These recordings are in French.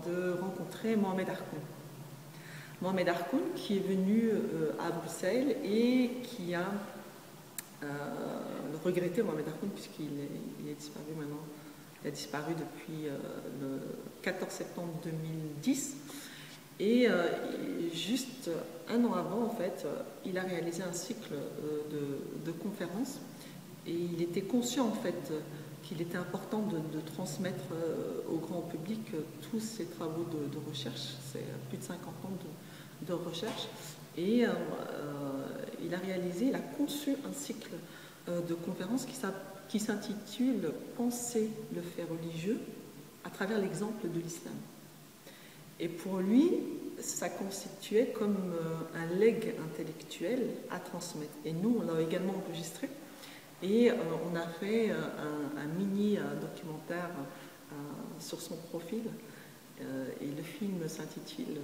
de rencontrer Mohamed Harkoun. Mohamed Harkoun qui est venu à Bruxelles et qui a regretté Mohamed Harkoun puisqu'il est disparu maintenant. Il a disparu depuis le 14 septembre 2010. Et juste un an avant, en fait, il a réalisé un cycle de conférences et il était conscient, en fait, qu'il était important de transmettre au grand public tous ses travaux de recherche. C'est plus de 50 ans de recherche. Et il a conçu un cycle de conférences qui s'intitule « Penser le fait religieux à travers l'exemple de l'islam ». Et pour lui, ça constituait comme un legs intellectuel à transmettre. Et nous, on l'a également enregistré. Et on a fait un mini documentaire sur son profil. Et le film s'intitule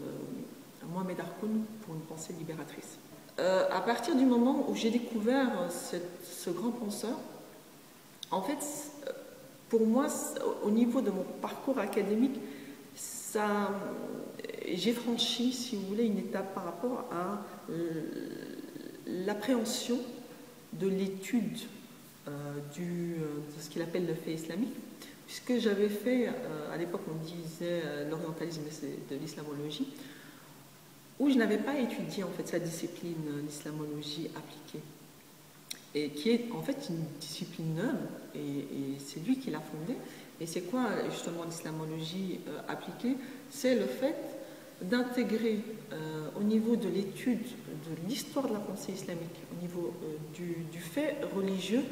Mohamed Harkoun pour une pensée libératrice. À partir du moment où j'ai découvert ce grand penseur, en fait, pour moi, au niveau de mon parcours académique, j'ai franchi, si vous voulez, une étape par rapport à l'appréhension de l'étude de ce qu'il appelle le fait islamique, puisque j'avais fait, à l'époque on disait l'orientalisme de l'islamologie, où je n'avais pas étudié en fait sa discipline, l'islamologie appliquée, et qui est en fait une discipline neuve, et c'est lui qui l'a fondée. Et c'est quoi justement l'islamologie appliquée? C'est le fait d'intégrer au niveau de l'étude de l'histoire de la pensée islamique, au niveau du fait religieux,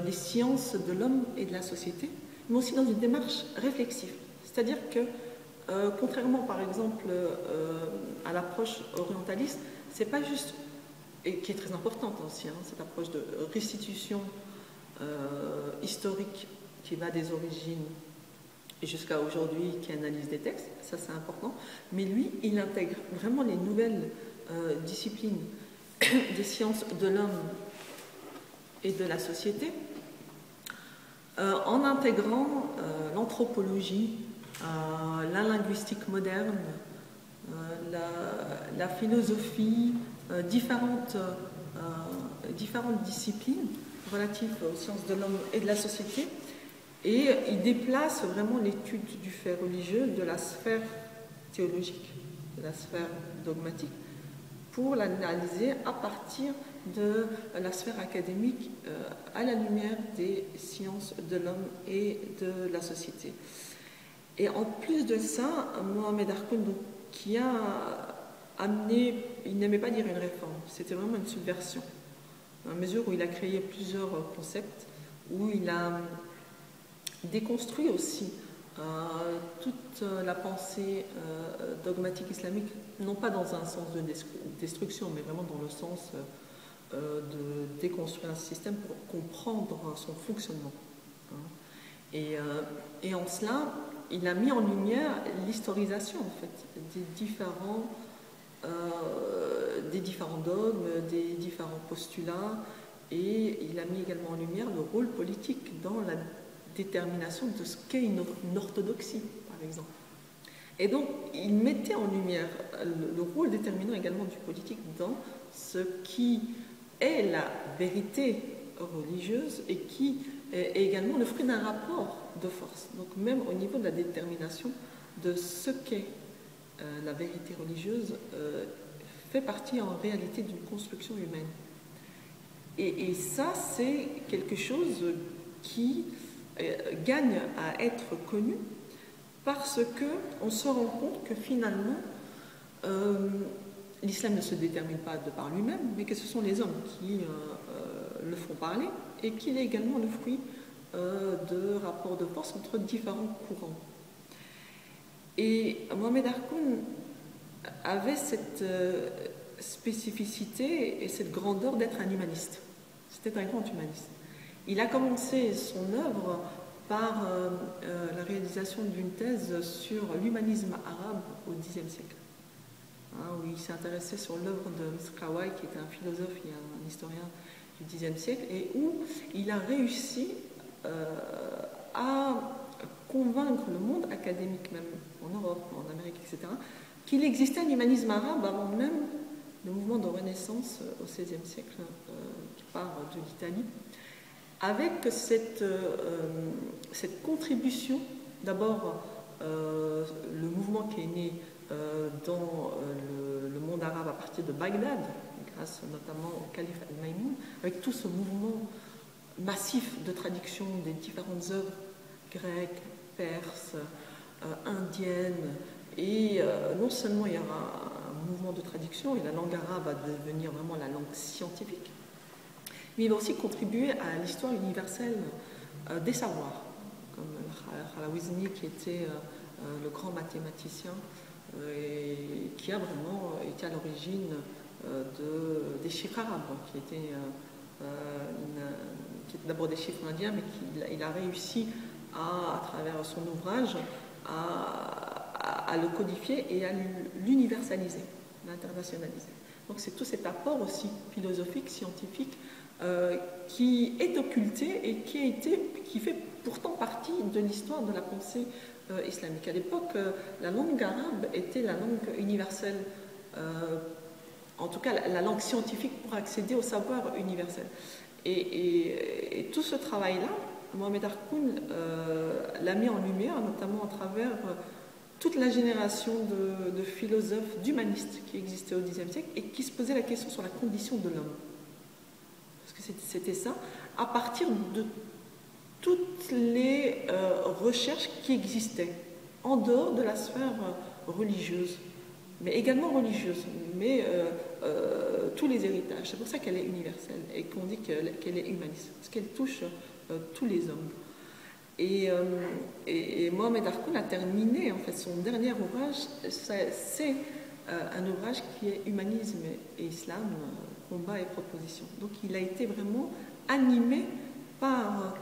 les sciences de l'homme et de la société, mais aussi dans une démarche réflexive. C'est-à-dire que, contrairement par exemple à l'approche orientaliste, c'est pas juste, et qui est très importante aussi, hein, cette approche de restitution historique qui va des origines et jusqu'à aujourd'hui, qui analyse des textes, ça c'est important, mais lui, il intègre vraiment les nouvelles disciplines des sciences de l'homme et de la société, en intégrant l'anthropologie, la linguistique moderne, la philosophie, différentes disciplines relatives aux sciences de l'homme et de la société, et il déplace vraiment l'étude du fait religieux de la sphère théologique, de la sphère dogmatique, pour l'analyser à partir de la sphère académique à la lumière des sciences de l'homme et de la société. Et en plus de ça, Mohamed Harkoun, qui a amené, il n'aimait pas dire une réforme, c'était vraiment une subversion, à mesure où il a créé plusieurs concepts, où il a déconstruit aussi toute la pensée dogmatique islamique, non pas dans un sens de destruction, mais vraiment dans le sens de déconstruire un système pour comprendre son fonctionnement. Et en cela, il a mis en lumière l'historisation en fait des différents dogmes, des différents postulats, et il a mis également en lumière le rôle politique dans la détermination de ce qu'est une orthodoxie, par exemple. Et donc, il mettait en lumière le rôle déterminant également du politique dans ce qui est la vérité religieuse et qui est également le fruit d'un rapport de force. Donc, même au niveau de la détermination de ce qu'est la vérité religieuse, fait partie en réalité d'une construction humaine. Et ça, c'est quelque chose qui gagne à être connu parce qu'on se rend compte que finalement l'islam ne se détermine pas de par lui-même, mais que ce sont les hommes qui le font parler, et qu'il est également le fruit de rapports de force entre différents courants. Et Mohamed Harkoun avait cette spécificité et cette grandeur d'être un humaniste. C'était un grand humaniste. Il a commencé son œuvre par la réalisation d'une thèse sur l'humanisme arabe au Xe siècle, où il s'est intéressé sur l'œuvre de Mizraoui, qui était un philosophe et un historien du Xe siècle, et où il a réussi à convaincre le monde académique, même en Europe, en Amérique, etc., qu'il existait un humanisme arabe avant même le mouvement de Renaissance au XVIe siècle qui part de l'Italie, avec cette contribution, d'abord le mouvement qui est né dans le monde arabe à partir de Bagdad, grâce notamment au calife Al-Maïmoun, avec tout ce mouvement massif de traduction des différentes œuvres grecques, perses, indiennes, et non seulement il y aura un mouvement de traduction, et la langue arabe va devenir vraiment la langue scientifique, mais il va aussi contribuer à l'histoire universelle des savoirs, comme Khalawizmi qui était le grand mathématicien et qui a vraiment été à l'origine des chiffres arabes, qui étaient d'abord des chiffres indiens, mais qu'il a réussi à travers son ouvrage à le codifier et à l'universaliser, l'internationaliser. Donc c'est tout cet apport aussi philosophique, scientifique, qui est occulté et qui fait pourtant partie de l'histoire de la pensée islamique. À l'époque, la langue arabe était la langue universelle, en tout cas la langue scientifique pour accéder au savoir universel. Et tout ce travail-là, Mohamed Harkoun l'a mis en lumière, notamment à travers toute la génération de philosophes, d'humanistes qui existaient au Xe siècle et qui se posaient la question sur la condition de l'homme. Parce que c'était ça, à partir de toutes les recherches qui existaient en dehors de la sphère religieuse, mais également religieuse, mais tous les héritages. C'est pour ça qu'elle est universelle et qu'on dit qu'elle est humaniste, parce qu'elle touche tous les hommes. Et Mohamed Harkoun a terminé, en fait, son dernier ouvrage, c'est un ouvrage qui est Humanisme et Islam, combat et proposition. Donc il a été vraiment animé par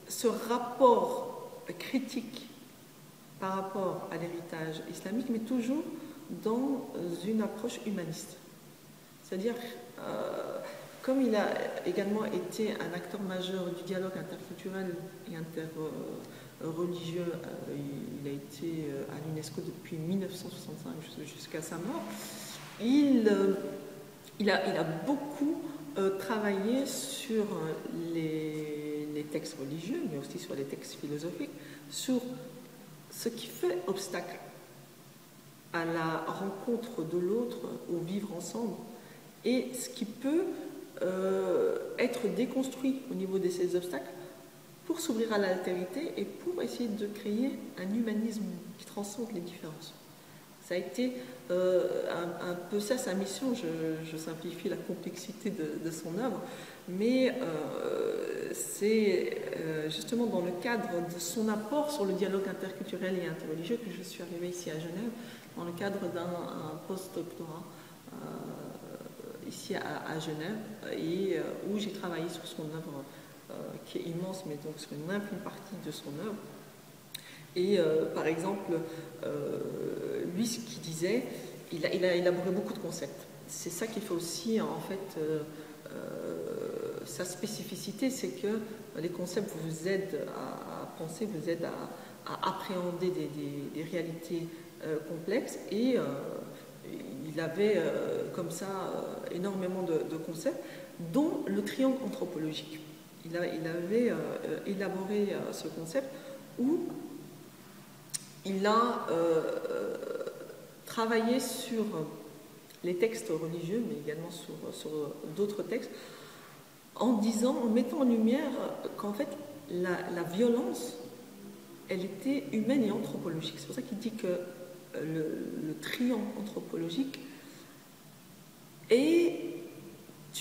ce rapport critique par rapport à l'héritage islamique, mais toujours dans une approche humaniste. C'est-à-dire, comme il a également été un acteur majeur du dialogue interculturel et interreligieux, il a été à l'UNESCO depuis 1965 jusqu'à sa mort, il a beaucoup travaillé sur les textes religieux, mais aussi sur les textes philosophiques, sur ce qui fait obstacle à la rencontre de l'autre, au vivre ensemble, et ce qui peut être déconstruit au niveau de ces obstacles pour s'ouvrir à l'altérité et pour essayer de créer un humanisme qui transcende les différences. Ça a été un peu ça sa mission, je simplifie la complexité de son œuvre, mais c'est justement dans le cadre de son apport sur le dialogue interculturel et interreligieux que je suis arrivée ici à Genève, dans le cadre d'un post-doctorat ici à Genève, et où j'ai travaillé sur son œuvre qui est immense, mais donc sur une infime partie de son œuvre. Et par exemple, lui, ce qu'il disait, il a élaboré beaucoup de concepts. C'est ça qui fait aussi, en fait, sa spécificité, c'est que les concepts vous aident à penser, vous aident à appréhender des réalités complexes. Et il avait comme ça énormément de concepts, dont le triangle anthropologique. Il avait élaboré ce concept où il a travaillé sur les textes religieux, mais également sur d'autres textes, en mettant en lumière qu'en fait, la violence, elle était humaine et anthropologique. C'est pour ça qu'il dit que le triangle anthropologique est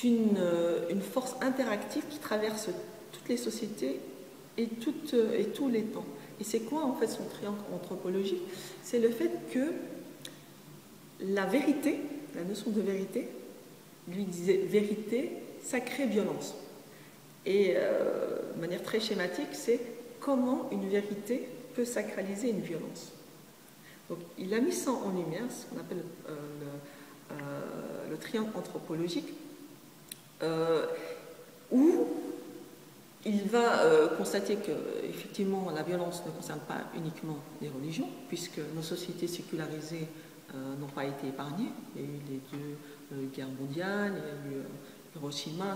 une force interactive qui traverse toutes les sociétés et tous les temps. Et c'est quoi en fait son triangle anthropologique? C'est le fait que la vérité, la notion de vérité, lui disait vérité, sacrée violence. Et de manière très schématique, c'est comment une vérité peut sacraliser une violence. Donc il a mis ça en lumière, ce qu'on appelle le triangle anthropologique, où il va constater que, effectivement, la violence ne concerne pas uniquement les religions, puisque nos sociétés sécularisées n'ont pas été épargnées. Il y a eu les deux guerres mondiales, il y a eu Hiroshima,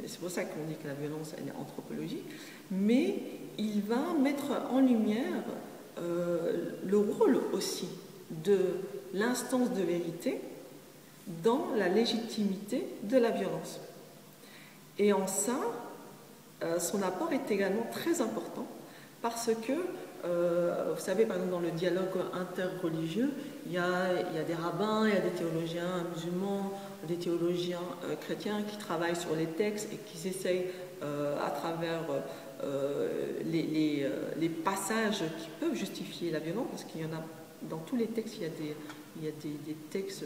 c'est pour ça qu'on dit que la violence elle est anthropologique, mais il va mettre en lumière le rôle aussi de l'instance de vérité dans la légitimité de la violence. Et en ça, son apport est également très important parce que, vous savez, par exemple, dans le dialogue interreligieux, il y a des rabbins, il y a des théologiens musulmans, des théologiens chrétiens qui travaillent sur les textes et qui essayent, à travers les passages qui peuvent justifier la violence, parce qu'il y en a dans tous les textes, il y a des textes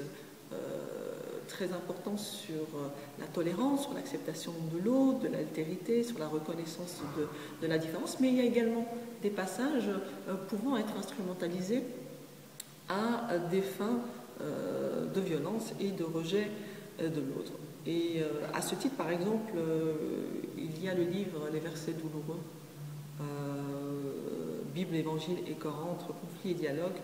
très importants sur la tolérance, sur l'acceptation de l'autre, de l'altérité, sur la reconnaissance de la différence, mais il y a également des passages pouvant être instrumentalisés à des fins de violence et de rejet de l'autre. Et à ce titre, par exemple, il y a le livre Les versets douloureux, Bible, Évangile et Coran entre conflit et dialogue,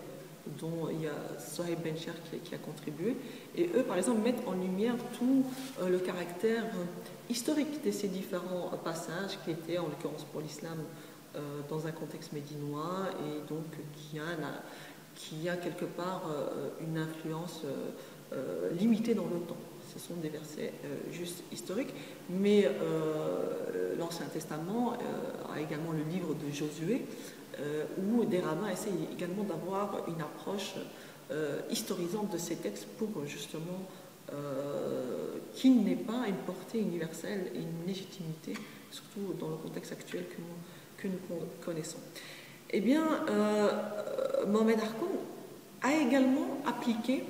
dont il y a Sohaib Bencher qui a contribué. Et eux, par exemple, mettent en lumière tout le caractère historique de ces différents passages qui étaient, en l'occurrence pour l'islam, dans un contexte médinois et donc qui a quelque part une influence limitée dans le temps. Ce sont des versets juste historiques, mais l'Ancien Testament a également le livre de Josué, où des rabbins essayent également d'avoir une approche historisante de ces textes pour justement qu'il n'ait pas une portée universelle et une légitimité, surtout dans le contexte actuel que nous connaissons. Eh bien, Mohamed Harkoun a également appliqué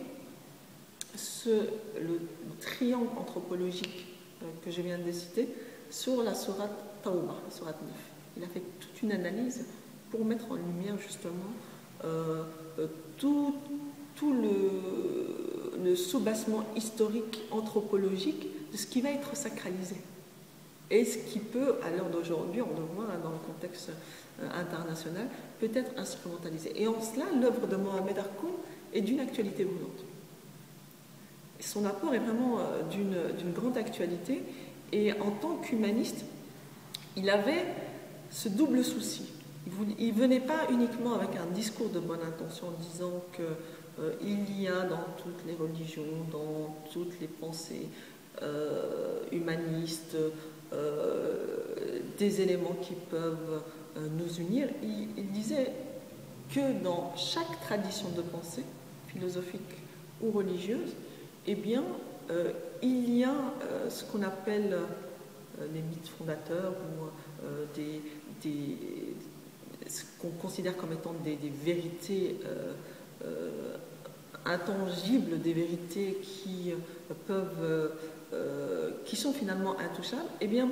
le triangle anthropologique que je viens de citer sur la sourate Tawbah, la sourate 9. Il a fait toute une analyse pour mettre en lumière justement tout le soubassement historique, anthropologique de ce qui va être sacralisé et ce qui peut, à l'heure d'aujourd'hui, on le voit dans le contexte international, peut être instrumentalisé. Et en cela, l'œuvre de Mohamed Harkoun est d'une actualité brûlante. Son apport est vraiment d'une grande actualité, et en tant qu'humaniste, il avait ce double souci. Il ne venait pas uniquement avec un discours de bonne intention en disant qu'il y a dans toutes les religions, dans toutes les pensées humanistes, des éléments qui peuvent nous unir. Il disait que dans chaque tradition de pensée, philosophique ou religieuse, eh bien, il y a ce qu'on appelle les mythes fondateurs ou ce qu'on considère comme étant des vérités intangibles, des vérités qui sont finalement intouchables. Eh bien,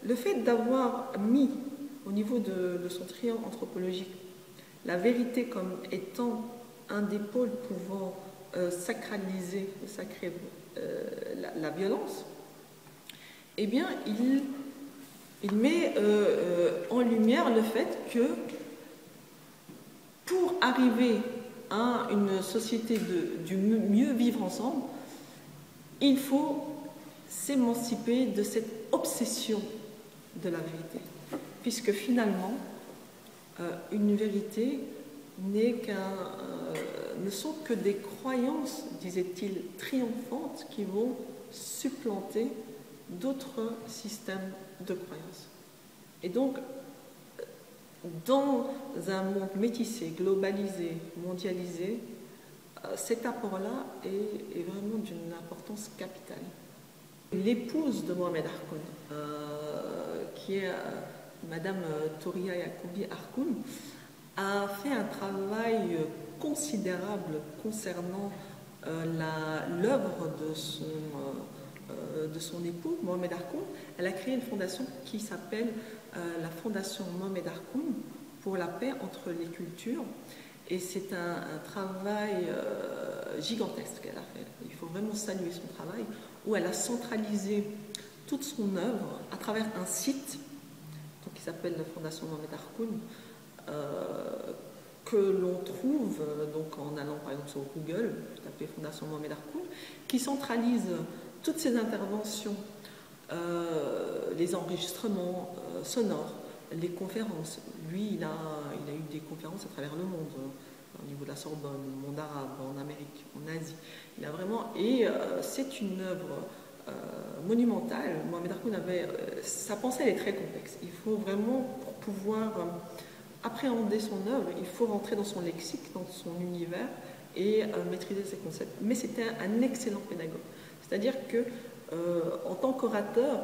le fait d'avoir mis au niveau de son triangle anthropologique la vérité comme étant un des pôles pouvant sacraliser, sacrer la violence, eh bien, il met en lumière le fait que pour arriver à une société du mieux vivre ensemble, il faut s'émanciper de cette obsession de la vérité, puisque finalement, une vérité ne sont que des croyances, disait-il, triomphantes qui vont supplanter d'autres systèmes de croyances. Et donc, dans un monde métissé, globalisé, mondialisé, cet apport-là est vraiment d'une importance capitale. L'épouse de Mohamed Harkoun, qui est Madame Toria Yacoubi Harkoun, a fait un travail considérable concernant l'œuvre de son époux, Mohamed Harkoun. Elle a créé une fondation qui s'appelle la Fondation Mohamed Harkoun pour la paix entre les cultures. Et c'est un travail gigantesque qu'elle a fait. Il faut vraiment saluer son travail, où elle a centralisé toute son œuvre à travers un site qui s'appelle la Fondation Mohamed Arkoun, que l'on trouve donc en allant par exemple sur Google, taper Fondation Mohamed Arkoun, qui centralise toutes ces interventions, les enregistrements sonores, les conférences. Lui, il a eu des conférences à travers le monde, au niveau de la Sorbonne, au monde arabe, en Amérique, en Asie. Il a vraiment, et c'est une œuvre monumentale. Mohamed Arkoun avait, sa pensée elle est très complexe. Il faut vraiment, pour pouvoir appréhender son œuvre, il faut rentrer dans son lexique, dans son univers et maîtriser ses concepts. Mais c'était un excellent pédagogue. C'est-à-dire que en tant qu'orateur,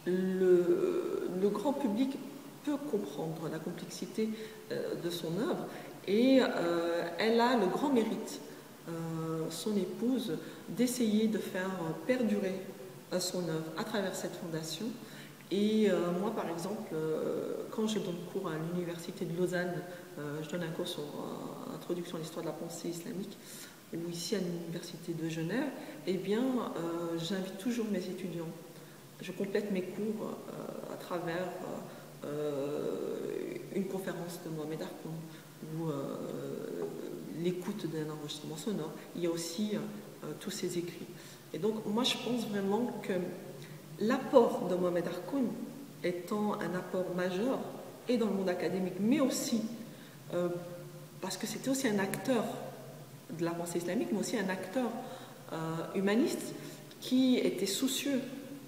le grand public peut comprendre la complexité de son œuvre et elle a le grand mérite, son épouse, d'essayer de faire perdurer son œuvre à travers cette fondation. Et moi, par exemple, quand je donne cours à l'université de Lausanne, je donne un cours sur Introduction à l'histoire de la pensée islamique, ou ici à l'université de Genève, eh bien, j'invite toujours mes étudiants. Je complète mes cours à travers une conférence de Mohamed Arkoun ou l'écoute d'un enregistrement sonore. Il y a aussi tous ses écrits. Et donc, moi, je pense vraiment que l'apport de Mohamed Arkoun étant un apport majeur, et dans le monde académique, mais aussi parce que c'était aussi un acteur de la pensée islamique, mais aussi un acteur humaniste qui était soucieux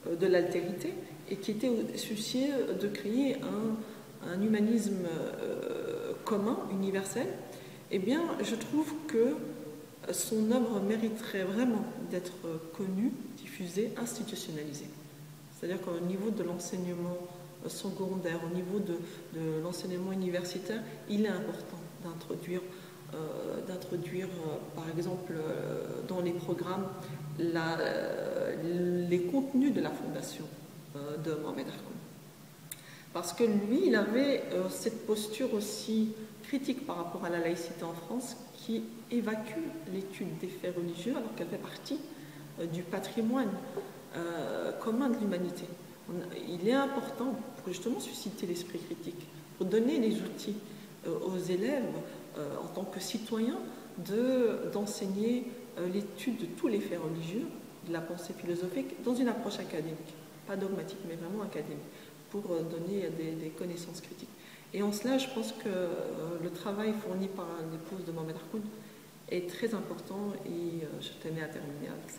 de l'altérité et qui était soucieux de créer un humanisme commun, universel. Eh bien, je trouve que son œuvre mériterait vraiment d'être connue, diffusée, institutionnalisée. C'est-à-dire qu'au niveau de l'enseignement secondaire, au niveau de l'enseignement universitaire, il est important d'introduire, par exemple, dans les programmes, les contenus de la fondation de Mohamed Arkoun. Parce que lui, il avait cette posture aussi critique par rapport à la laïcité en France, qui évacue l'étude des faits religieux alors qu'elle fait partie du patrimoine commun de l'humanité. Il est important pour justement susciter l'esprit critique, pour donner les outils aux élèves en tant que citoyens d'enseigner l'étude de tous les faits religieux, de la pensée philosophique, dans une approche académique, pas dogmatique, mais vraiment académique, pour donner des connaissances critiques. Et en cela, je pense que le travail fourni par l'épouse de Mohamed Arkoun est très important et je tenais à terminer avec ça.